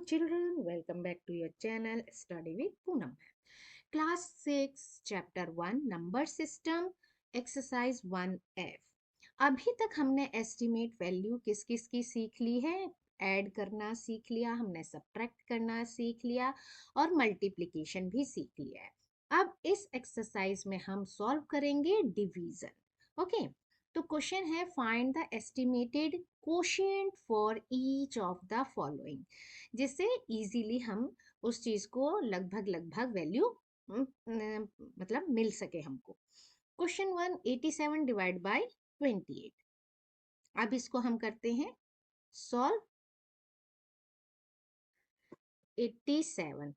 children, welcome back to your channel Study with Poonam. Class 6 Chapter 1 Number System Exercise 1F. अभी तक हमने estimate value किस किस की सीख ली है। ऐड करना सीख लिया हमने, सब्ट्रैक्ट करना सीख लिया और मल्टीप्लिकेशन भी सीख लिया है। अब इस एक्सरसाइज में हम सॉल्व करेंगे डिवीजन। ओके, तो क्वेश्चन है find the estimated quotient for each of the following, जिससे इजीली हम उस चीज को लगभग लगभग वैल्यू मतलब मिल सके हमको। Question 1 87 divide by 28। अब इसको हम करते हैं सॉल्व। 87,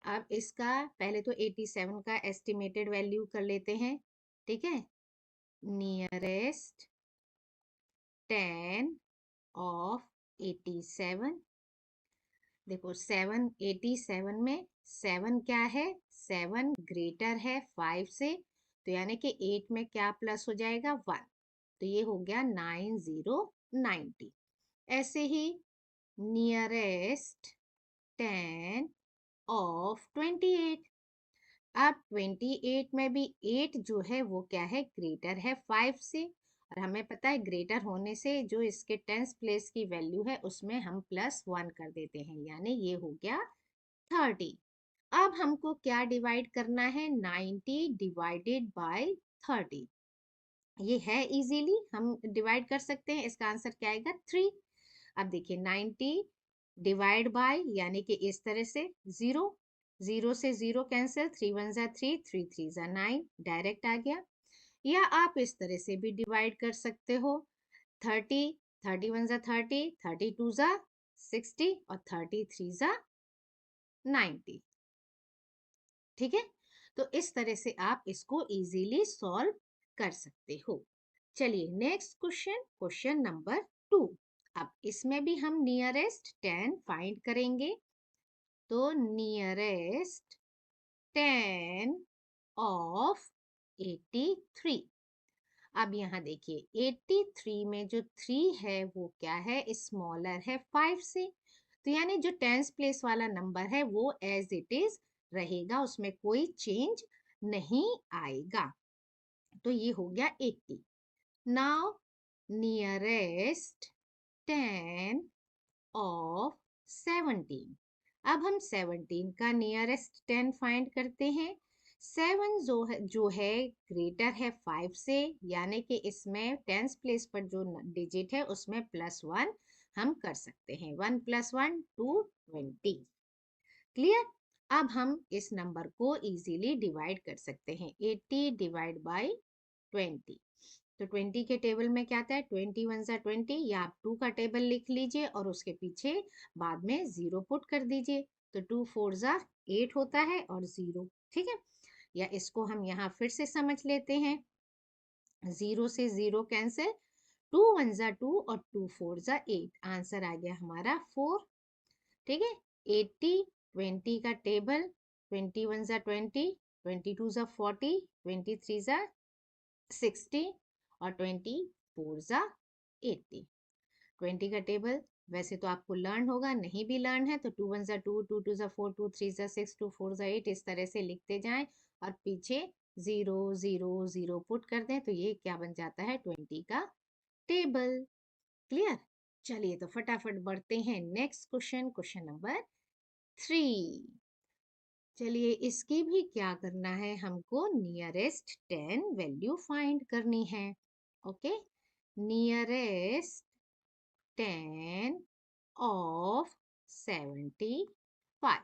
अब इसका पहले तो 87 का एस्टिमेटेड वैल्यू कर लेते हैं। ठीक है, नियरेस्ट 10 ऑफ 87। देखो 7 87 में 7 क्या है, 7 ग्रेटर है 5 से, तो यानी कि 8 में क्या प्लस हो जाएगा 1, तो ये हो गया 9090। ऐसे ही नियरेस्ट 10 ऑफ 28। अब 28 में भी 8 जो है वो क्या है, ग्रेटर है 5 से, और हमें पता है ग्रेटर होने से जो इसके टेंस प्लेस की वैल्यू है उसमें हम +1 कर देते हैं, यानी ये हो गया 30। अब हमको क्या डिवाइड करना है, 90 डिवाइडेड बाय 30। ये है इजीली हम डिवाइड कर सकते हैं, इसका आंसर क्या आएगा 3। अब देखिए 90 डिवाइड बाय, यानी कि इस तरह से 0, 0 से 0 कैंसिल, 3 1 जा 3, 3 3 जा 9, डायरेक्ट आ गया। या आप इस तरह से भी डिवाइड कर सकते हो, 30, 31 जा 30, 32 जा 60 और 33 जा 90। ठीक है, तो इस तरह से आप इसको इजीली सॉल्व कर सकते हो। चलिए नेक्स्ट क्वेश्चन, क्वेश्चन नंबर 2। अब इसमें भी हम नियरेस्ट 10 फाइंड करेंगे, तो नियरेस्ट 10 ऑफ 83। अब यहाँ देखिए 83 में जो 3 है वो क्या है, स्मॉलर है 5 से, तो यानी जो टेंस प्लेस वाला नंबर है वो एज इट इज रहेगा, उसमें कोई चेंज नहीं आएगा, तो ये हो गया 80। Now nearest 10 of 17। अब हम 17 का नियरेस्ट 10 फाइंड करते हैं। 7 जो है ग्रेटर है 5 से, यानी कि इसमें टेंस प्लेस पर जो डिजिट है उसमें +1 हम कर सकते हैं। 1 + 1 2 20। क्लियर। अब हम इस नंबर को इजीली डिवाइड कर सकते हैं, 80 डिवाइड बाय 20। तो 20 के टेबल में क्या आता है, 20 1 जा 20, या आप 2 का टेबल लिख लीजिए और उसके पीछे बाद में 0 पुट कर दीजिए, तो 2 4 जा 8 होता है और 0। ठीक है, या इसको हम यहाँ फिर से समझ लेते हैं, 0 से 0 कैंसिल, 2 1 जा 2 और 2 4 जा 8, आंसर आ गया हमारा 4। ठीक है, 80 20 का टेबल, 21 जा 20, 22 जा 40, 23 जा 60 और 24 जा 80। 20 का टेबल वैसे तो आपको लर्न होगा, नहीं भी लर्न है तो 2 1 जा 2, 2 2 जा 4, 2 3 जा 6, 2 4 जा 8, इस तरह से लिखते जाएं और पीछे 0 0 0 पुट कर दें, तो ये क्या बन जाता है, 20 का टेबल। क्लियर। चलिए तो फटाफट बढ़ते हैं नेक्स्ट क्वेश्चन, क्वेश्चन नंबर 3। चलिए इसकी भी क्या करना है, हमको नियरेस्ट 10 वैल्यू फाइंड करनी है। Okay, nearest 10 of 75।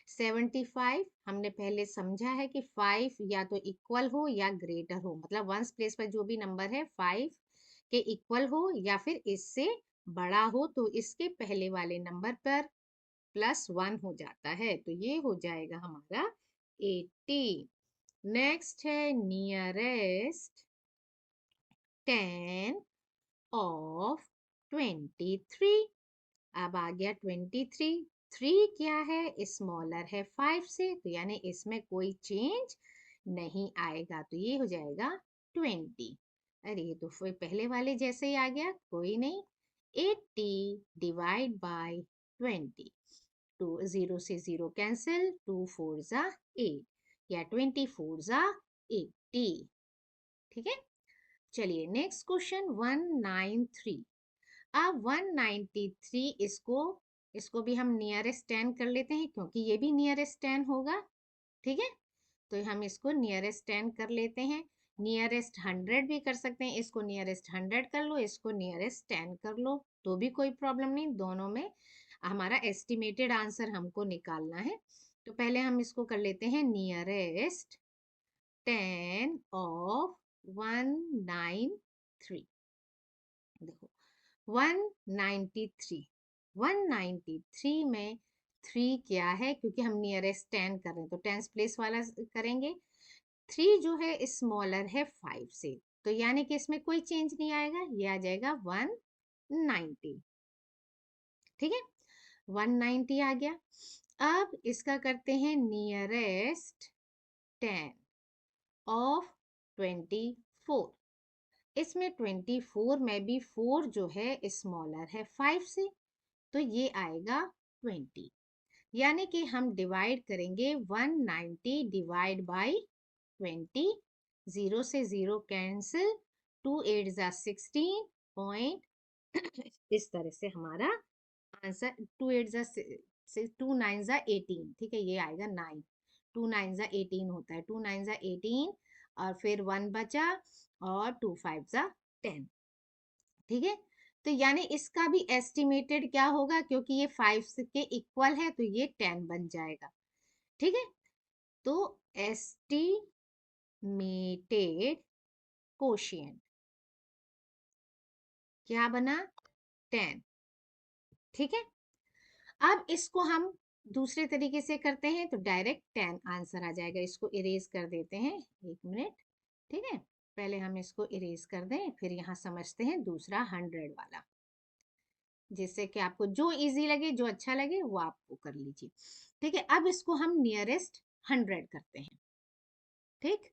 75 हमने पहले समझा है कि 5 या तो इक्वल हो या ग्रेटर हो, मतलब वंस प्लेस पर जो भी नंबर है 5 के इक्वल हो या फिर इससे बड़ा हो, तो इसके पहले वाले नंबर पर +1 हो जाता है, तो ये हो जाएगा हमारा 80। नेक्स्ट है नियरेस्ट 10 ऑफ 23। अब आ गया 23, 3 क्या है, स्मॉलर है 5 से, तो यानी इसमें कोई चेंज नहीं आएगा, तो ये हो जाएगा 20। अरे ये तो फिर पहले वाले जैसे ही आ गया, कोई नहीं। 80 डिवाइड बाय 20। 0 से 0 कैंसिल, 2 4 जा 8 या 24 जा 80। ठीक है, चलिए नेक्स्ट क्वेश्चन 193। अब 193 इसको भी हम नियरेस्ट 10 कर लेते हैं क्योंकि ये भी नियरेस्ट 10 होगा। ठीक है, तो हम इसको नियरेस्ट 10 कर लेते हैं। नियरेस्ट 100 भी कर सकते हैं, इसको नियरेस्ट 100 कर लो, इसको नियरेस्ट 10 कर लो, तो भी कोई प्रॉब्लम नहीं। दोनों में हमारा एस्टिमेटेड आंसर हमको निकालना है। तो पहले हम इसको कर लेते हैं नियरेस्ट 10 ऑफ 193। देखो 193, 193 में 3 क्या है, क्योंकि हम नियरेस्ट 10 कर रहे हैं तो टेंस प्लेस वाला करेंगे। 3 जो है स्मॉलर है 5 से, तो यानी कि इसमें कोई चेंज नहीं आएगा, ये आ जाएगा 190। ठीक है, 190 आ गया। अब इसका करते हैं नियरेस्ट 10 ऑफ 24। इसमें 24 में भी 4 जो है स्मॉलर है 5 से, तो ये आएगा 20। यानी कि हम डिवाइड करेंगे 190 डिवाइड बाई 20। 0 से 0 कैंसिल, 2 8 जा 16 पॉइंट। इस तरह से हमारा आंसर 2 8 जा 2 9 जा 18। ठीक है, ये आएगा 9। 2 9 जा 18 होता है, 2 9 जा 18 और फिर 1 बचा और 2 5 जा 10। ठीक है, तो यानी इसका भी एस्टिमेटेड क्या होगा, क्योंकि ये 5 के इक्वल है तो ये 10 बन जाएगा। ठीक है, तो एस्टिमेटेड कोशिएंट क्या बना, 10। ठीक है, अब इसको हम दूसरे तरीके से करते हैं तो डायरेक्ट 10 आंसर आ जाएगा। इसको इरेज कर देते हैं, 1 मिनट। ठीक है, पहले हम इसको इरेज कर दें, फिर यहाँ समझते हैं दूसरा 100 वाला, जिससे कि आपको जो इजी लगे, जो अच्छा लगे वो आपको कर लीजिए। ठीक है, अब इसको हम नियरेस्ट 100 करते हैं। ठीक,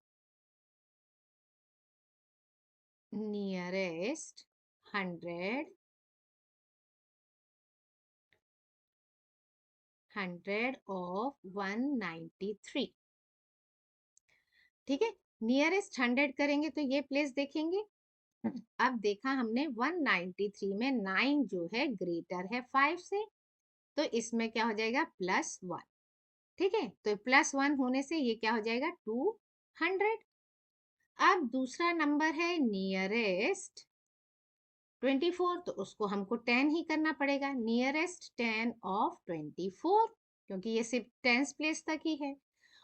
नियरेस्ट 100, 100 ऑफ 193। ठीक है, नियरेस्ट 100 करेंगे तो ये प्लेस देखेंगे। अब देखा हमने 193 में 9 जो है ग्रेटर है 5 से, तो इसमें क्या हो जाएगा +1। ठीक है, तो +1 होने से ये क्या हो जाएगा 200। अब दूसरा नंबर है नियरेस्ट 24, तो उसको हमको 10 ही करना पड़ेगा। नियरेस्ट 10 ऑफ 24, क्योंकि ये सिर्फ टेंस प्लेस तक ही है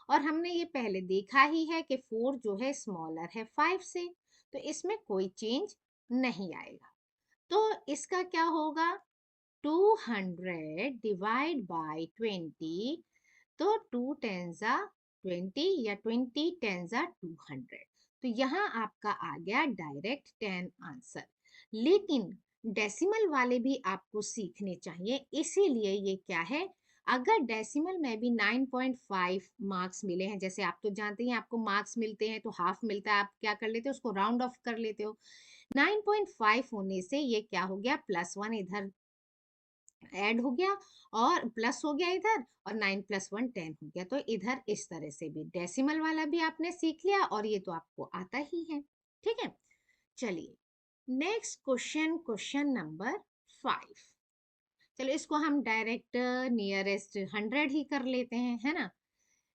और हमने ये पहले देखा ही है कि 4 जो है स्मॉलर है 5 से, तो इसमें कोई चेंज नहीं आएगा। तो इसका क्या होगा, 200 डिवाइड बाई 20, तो 2 10 जा 20 या 20 10 जा 200। तो यहाँ आपका आ गया डायरेक्ट 10 आंसर। लेकिन डेसिमल वाले भी आपको सीखने चाहिए, इसीलिए ये क्या है, अगर डेसिमल में भी 9.5 मार्क्स मिले हैं, जैसे आप तो जानते हैं आपको मार्क्स मिलते हैं तो हाफ मिलता है, आप क्या कर लेते हो उसको राउंड ऑफ कर लेते हो। 9.5 होने से ये क्या हो गया, +1 इधर ऐड हो गया और प्लस हो गया इधर, और 9 + 1 10 हो गया। तो इधर इस तरह से भी डेसिमल वाला भी आपने सीख लिया और ये तो आपको आता ही है। ठीक है, चलिए नेक्स्ट क्वेश्चन, क्वेश्चन नंबर 5। चलो इसको हम डायरेक्ट नियरेस्ट 100 ही कर लेते हैं, है ना।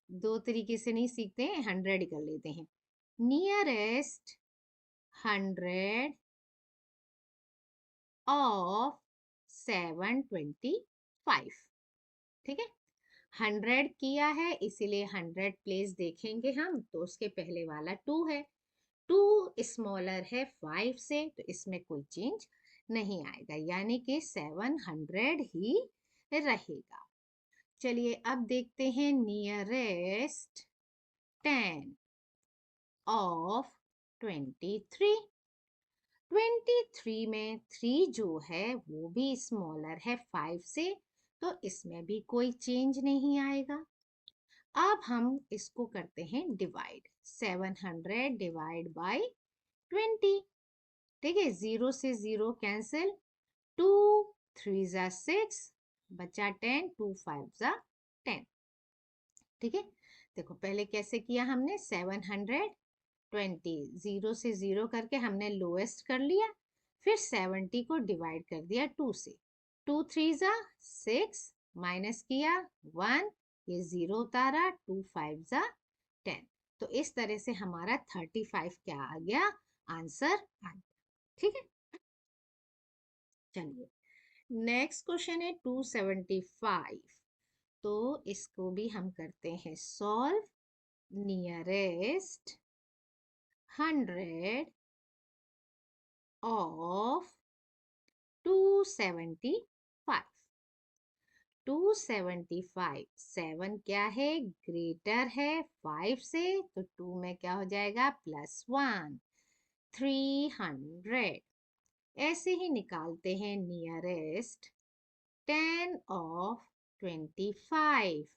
दो तरीके से नहीं सीखते हैं, 100 ही कर लेते हैं। Nearest 100 of 725। ठीक है, 100 किया है इसीलिए 100 प्लेस देखेंगे हम, तो उसके पहले वाला 2 है। 2 स्मॉलर है 5 से, तो इसमें कोई चेंज नहीं आएगा, यानी कि 700 ही रहेगा। चलिए अब देखते हैं नियरेस्ट 10 ऑफ 23। 23 में 3 जो है वो भी स्मॉलर है 5 से, तो इसमें भी कोई चेंज नहीं आएगा। अब हम इसको करते हैं डिवाइड, 700 डिवाइड बाई 20। ठीक है, 0 से 0 कैंसिल, 2 3 जा 6, बचा 10, 2 5 जा 10। ठीक है, देखो पहले कैसे किया हमने, 720 जीरो से जीरो करके हमने लोएस्ट कर लिया, फिर 70 को डिवाइड कर दिया 2 से, 2 3 जा 6, माइनस किया 1, ये जीरो उतारा, 2 5 जा 10। तो इस तरह से हमारा 35 क्या आ गया, आंसर आ गया। ठीक है, चलिए नेक्स्ट क्वेश्चन है 275। तो इसको भी हम करते हैं सॉल्व। Nearest 100 of 275। 275, 7 क्या है, ग्रेटर है 5 से, तो 2 में क्या हो जाएगा, +1, 300। ऐसे ही निकालते हैं नियरेस्ट 10 of 25।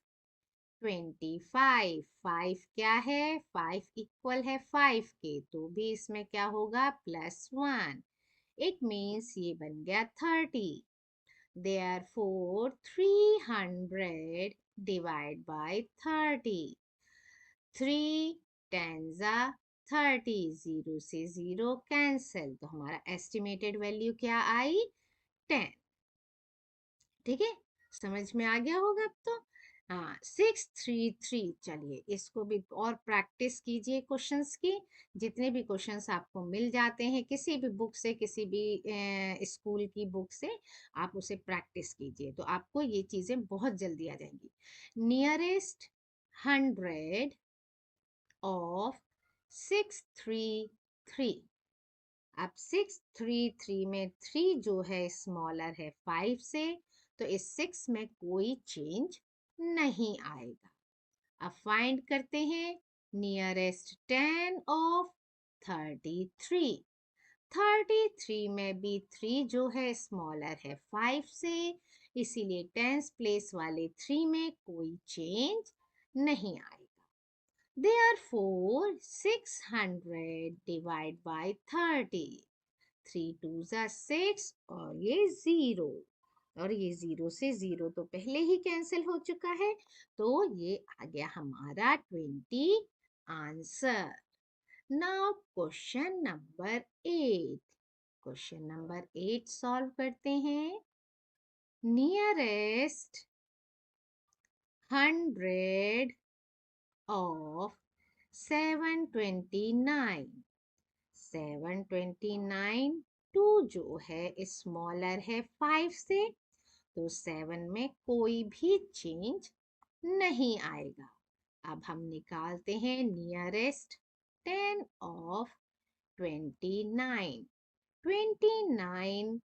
25, 5 क्या है, 5 इक्वल है 5 के, तो भी इसमें क्या होगा, +1। इट मीन्स ये बन गया 30। Therefore 300 divide by 30। 3 10 जा 30, जीरो से जीरो कैंसिल, तो हमारा एस्टिमेटेड वैल्यू क्या आई, 10। ठीक है, समझ में आ गया होगा अब तो। हाँ 633, चलिए इसको भी और प्रैक्टिस कीजिए क्वेश्चंस की। जितने भी क्वेश्चंस आपको मिल जाते हैं किसी भी बुक से, किसी भी स्कूल की बुक से, आप उसे प्रैक्टिस कीजिए तो आपको ये चीजें बहुत जल्दी आ जाएंगी। Nearest 100 of 633। अब 633 में 3 जो है स्मॉलर है 5 से, तो इस 6 में कोई चेंज नहीं आएगा। अब फाइंड करते हैं नियरेस्ट 10 ऑफ 33। 33 में भी 3 जो है स्मॉलर है 5 से, इसीलिए टेंस प्लेस वाले 3 में कोई चेंज नहीं आएगा। Therefore 600 divide by 30। 3 2 जा 6 और ये जीरो, और ये जीरो से जीरो तो पहले ही कैंसिल हो चुका है, तो ये आ गया हमारा 20 answer. Now question number 8। Question number 8 solve करते हैं। Nearest 100 of 729। 729, 2 जो है स्मॉलर है 5 से, तो 7 में कोई भी चेंज नहीं आएगा। अब हम निकालते हैं नियरेस्ट 10 ऑफ 29। 29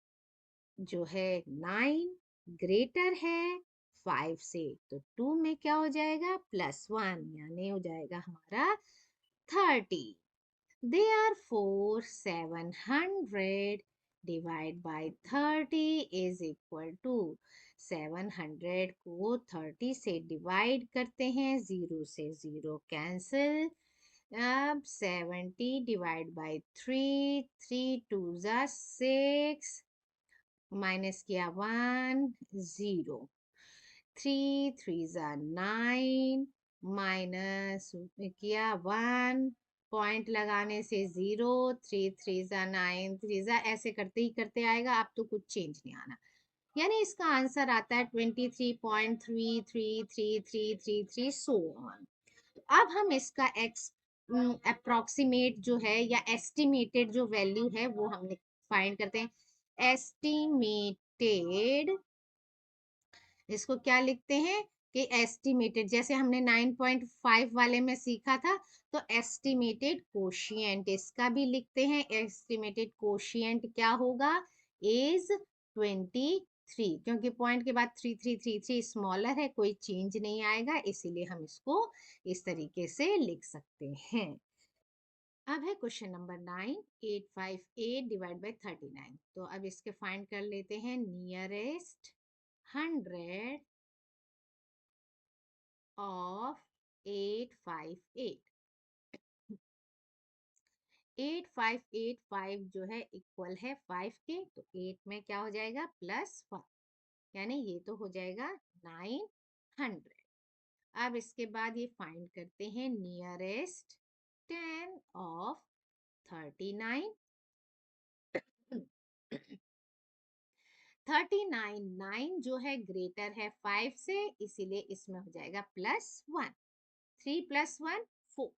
जो है 9 ग्रेटर है 5 से, तो 2 में क्या हो जाएगा, +1, यानी हो जाएगा हमारा 30। Therefore 700 divide by 30 is equal to, 700 को 30 से डिवाइड करते हैं, जीरो से जीरो कैंसिल। अब 70 डिवाइड बाय 3, 3 2 जा 6, माइनस किया 1, 0, 3 3 जा 9, माइनस किया 1, पॉइंट लगाने से 0, 3 3 जा 9, 3 जा, ऐसे करते ही करते आएगा, अब तो कुछ चेंज नहीं आना, यानी इसका आंसर आता है 23.333333 सो ऑन। अब हम इसका एक्स अप्रोक्सीमेट जो है या एस्टिमेटेड जो वैल्यू है वो हम फाइंड करते हैं। एस्टिमेटेड, इसको क्या लिखते हैं कि एस्टिमेटेड, जैसे हमने 9.5 वाले में सीखा था, तो एस्टिमेटेड कोशिएंट इसका भी लिखते हैं। एस्टिमेटेड कोशिएंट क्या होगा, इज 23, क्योंकि पॉइंट के बाद 3333 स्मॉलर है, कोई चेंज नहीं आएगा, इसीलिए हम इसको इस तरीके से लिख सकते हैं। अब है क्वेश्चन नंबर 9। 858 divide by 39। तो अब इसके फाइंड कर लेते हैं नियरेस्ट 100 of 8585। 8585 जो है इक्वल है 5 के, तो 8 में क्या हो जाएगा, +1। यानी ये तो हो जाएगा 900। अब इसके बाद ये फाइंड करते हैं नियरेस्ट 10 ऑफ 39। 39 9 जो है ग्रेटर है 5 से, इसीलिए इसमें हो जाएगा +1। 3 + 1 4।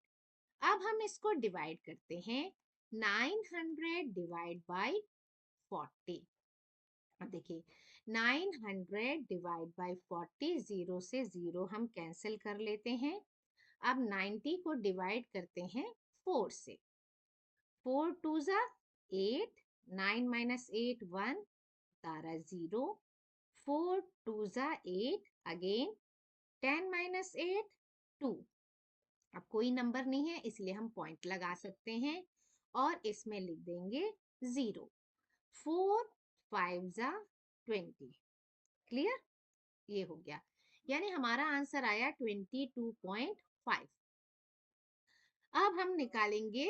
अब हम इसको डिवाइड करते हैं। 900 डिवाइड बाई 40। अब देखिए 900 डिवाइड बाई 40, 0 से 0 हम कैंसिल कर लेते हैं। अब 90 को डिवाइड करते हैं 4 से। 4 2 जा 8, 9 माइनस 8 1, तारा 0। 4 2 जा 8, अगेन 10 माइनस 8 2। अब कोई नंबर नहीं है इसलिए हम पॉइंट लगा सकते हैं और इसमें लिख देंगे 0। 4 5 जा 20। क्लियर? ये हो गया, यानी हमारा आंसर आया 22.5। अब हम निकालेंगे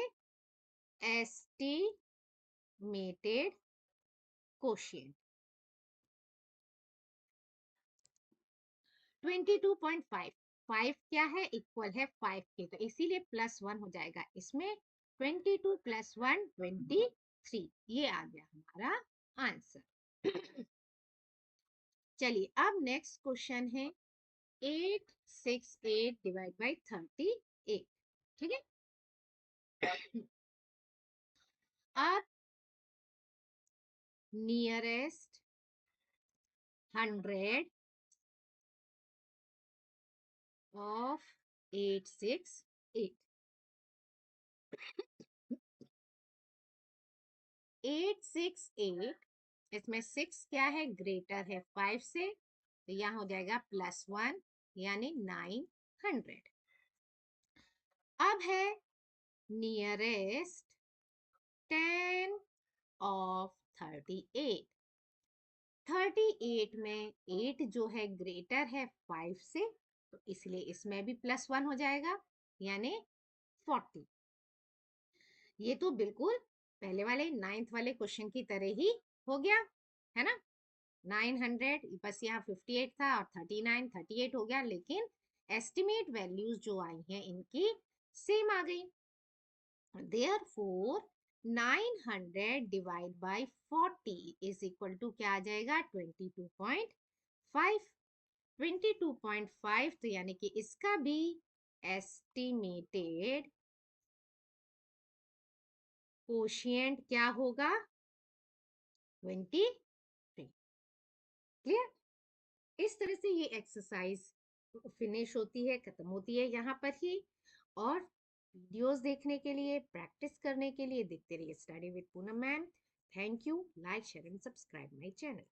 एस्टिमेटेड क्वोशिएंट। 22.5, 5 क्या है? इक्वल है 5 के, तो इसीलिए +1 हो जाएगा इसमें। 22 + 1 23। ये आ गया हमारा आंसर। चलिए अब नेक्स्ट क्वेश्चन है 868 डिवाइड बाई 38। ठीक है, अब नियरेस्ट 100 ऑफ 868। 868, इसमें 6 क्या है? ग्रेटर है 5 से, तो यहाँ हो जाएगा +1, यानी 900। अब है नियरेस्ट 10 ऑफ 38। 38 में 8 जो है ग्रेटर है 5 से, तो इसलिए इसमें भी +1 हो जाएगा, यानी 40। ये तो बिल्कुल पहले वाले 9th वाले क्वेश्चन की तरह ही हो गया, है ना? 900, बस यहाँ 58 था और 39 38 हो गया, लेकिन एस्टिमेट वैल्यूज जो आई हैं इनकी सेम आ गई। Therefore 900 divide by 40 is equal to क्या आ जाएगा? 22.5। 22.5, तो यानी कि इसका भी एस्टिमेटेड कोशिएंट क्या होगा? 23। क्लियर? इस तरह से ये एक्सरसाइज फिनिश होती है, खत्म होती है यहाँ पर ही। और वीडियोस देखने के लिए, प्रैक्टिस करने के लिए देखते रहिए study with Poonam ma'am. Thank you. Like share and subscribe my channel.